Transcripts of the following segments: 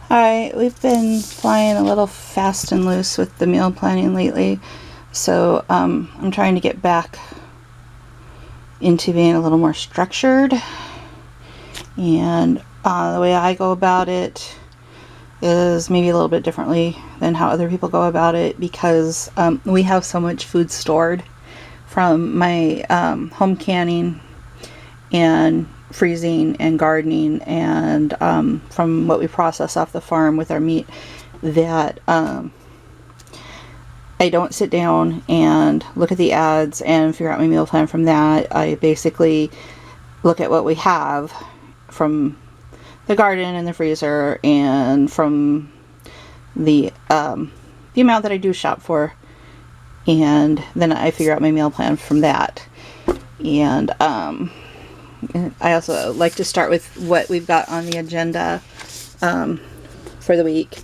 Hi, we've been flying a little fast and loose with the meal planning lately, so I'm trying to get back into being a little more structured. And the way I go about it is maybe a little bit differently than how other people go about it because we have so much food stored from my home canning and freezing and gardening and from what we process off the farm with our meat that I don't sit down and look at the ads and figure out my meal plan from that. I basically look at what we have from the garden and the freezer and from the amount that I do shop for, and then I figure out my meal plan from that. And I also like to start with what we've got on the agenda for the week.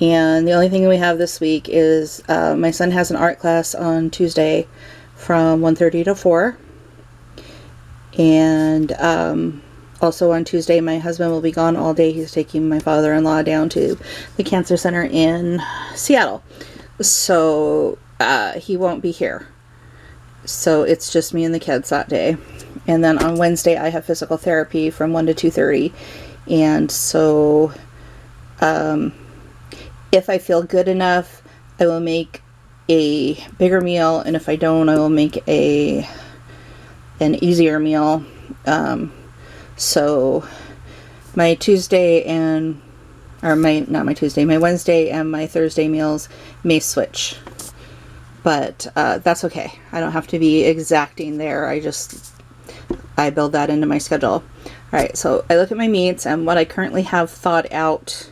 And the only thing we have this week is my son has an art class on Tuesday from 1:30 to 4. And also on Tuesday, my husband will be gone all day. He's taking my father-in-law down to the cancer center in Seattle. So he won't be here. So it's just me and the kids that day. And then on Wednesday, I have physical therapy from 1 to 2:30. And so if I feel good enough, I will make a bigger meal. And if I don't, I will make an easier meal. So my Tuesday and, or my Wednesday and my Thursday meals may switch. But that's okay. I don't have to be exacting there. I build that into my schedule. Alright, so I look at my meats, and what I currently have thawed out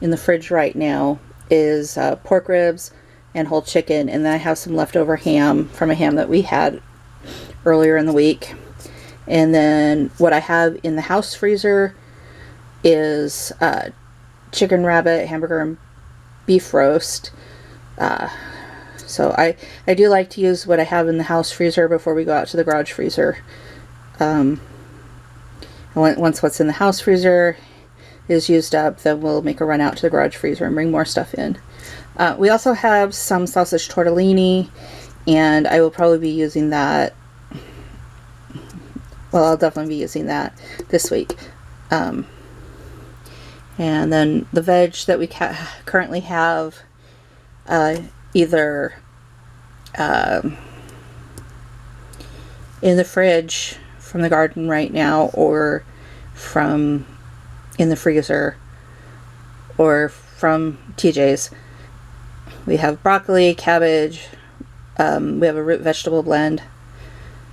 in the fridge right now is pork ribs and whole chicken, and then I have some leftover ham from a ham that we had earlier in the week. And then what I have in the house freezer is chicken, rabbit, hamburger, and beef roast. So I do like to use what I have in the house freezer before we go out to the garage freezer. Once what's in the house freezer is used up, then we'll make a run out to the garage freezer and bring more stuff in. We also have some sausage tortellini, and I will probably be using that. Well, I'll definitely be using that this week. And then the veg that we currently have, either in the fridge from the garden right now, or from in the freezer, or from TJ's. We have broccoli, cabbage, we have a root vegetable blend,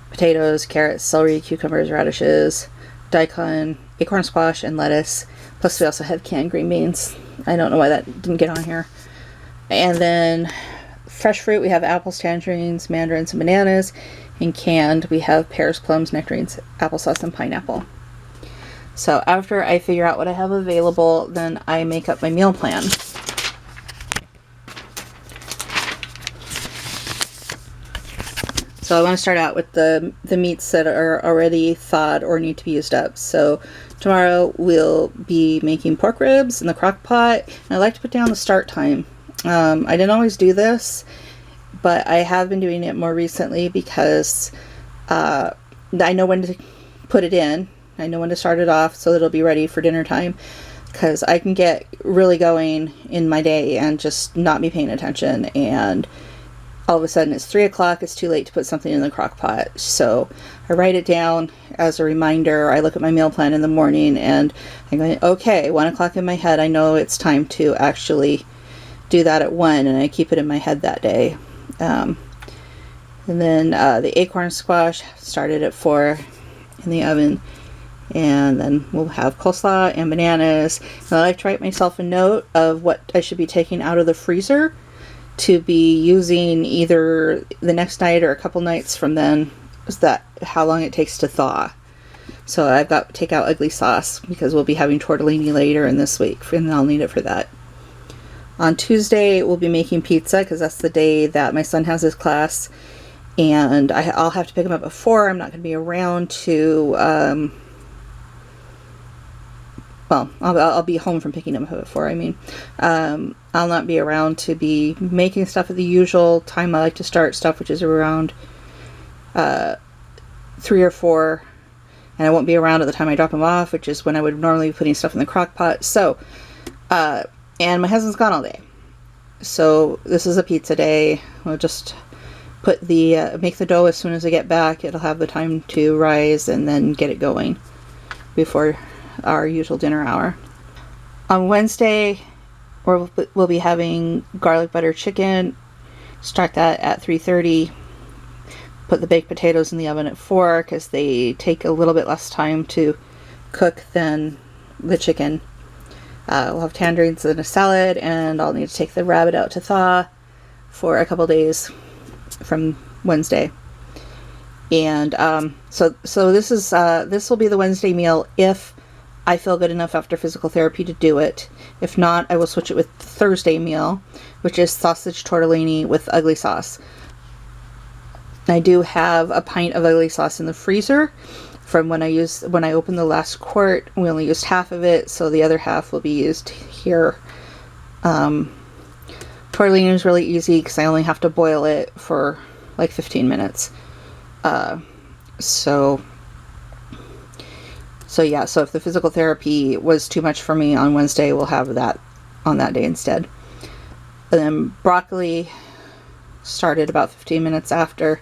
potatoes, carrots, celery, cucumbers, radishes, daikon, acorn squash, and lettuce. Plus we also have canned green beans. I don't know why that didn't get on here. And then fresh fruit, we have apples, tangerines, mandarins, and bananas. And canned, we have pears, plums, nectarines, applesauce, and pineapple. So after I figure out what I have available, then I make up my meal plan. So I want to start out with the meats that are already thawed or need to be used up. So tomorrow we'll be making pork ribs in the crock pot. And I like to put down the start time. I didn't always do this, but I have been doing it more recently because I know when to put it in. I know when to start it off so that it'll be ready for dinner time, because I can get really going in my day and just not be paying attention, and all of a sudden it's 3 o'clock, it's too late to put something in the crock pot. So I write it down as a reminder. I look at my meal plan in the morning and I'm going, okay, 1 o'clock in my head, I know it's time to actually do that at 1, and I keep it in my head that day. And then the acorn squash started at 4 in the oven, and then we'll have coleslaw and bananas. And I like to write myself a note of what I should be taking out of the freezer to be using either the next night or a couple nights from then. Is that how long it takes to thaw? So I've got to take out ugly sauce because we'll be having tortellini later in this week, and I'll need it for that. On Tuesday, we'll be making pizza because that's the day that my son has his class, and I'll have to pick him up at 4. I'm not going to be around to well, I'll be home from picking them up at 4. I mean, I'll not be around to be making stuff at the usual time I like to start stuff, which is around 3 or 4. And I won't be around at the time I drop them off, which is when I would normally be putting stuff in the crock pot. So, and my husband's gone all day. So this is a pizza day. We'll just put make the dough as soon as I get back. It'll have the time to rise and then get it going before our usual dinner hour. On Wednesday, we'll be having garlic butter chicken. Start that at 3:30. Put the baked potatoes in the oven at 4 because they take a little bit less time to cook than the chicken. We'll have tangerines and a salad, and I'll need to take the rabbit out to thaw for a couple days from Wednesday. And so this will be the Wednesday meal if I feel good enough after physical therapy to do it. If not, I will switch it with the Thursday meal, which is sausage tortellini with ugly sauce. I do have a pint of ugly sauce in the freezer from when I opened the last quart. We only used half of it, so the other half will be used here. Tortellini is really easy because I only have to boil it for like 15 minutes. So yeah, so if the physical therapy was too much for me on Wednesday, we'll have that on that day instead. And then broccoli started about 15 minutes after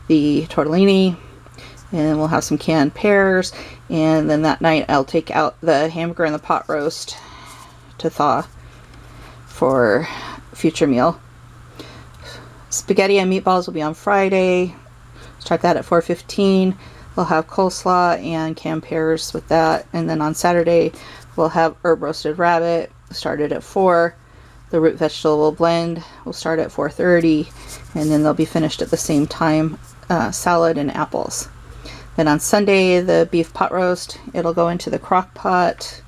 the tortellini, and we'll have some canned pears, and then that night I'll take out the hamburger and the pot roast to thaw for future meal. Spaghetti and meatballs will be on Friday. Start that at 4:15. We'll have coleslaw and canned pears with that, and then on Saturday we'll have herb roasted rabbit. Started at 4. The root vegetable blend will start at 4:30, and then they'll be finished at the same time. Salad and apples. Then on Sunday, the beef pot roast, it'll go into the crock pot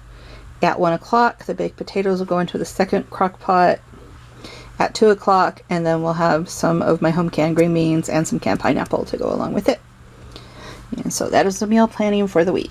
at 1 o'clock. The baked potatoes will go into the second crock pot at 2 o'clock, and then we'll have some of my home canned green beans and some canned pineapple to go along with it. And so that is the meal planning for the week.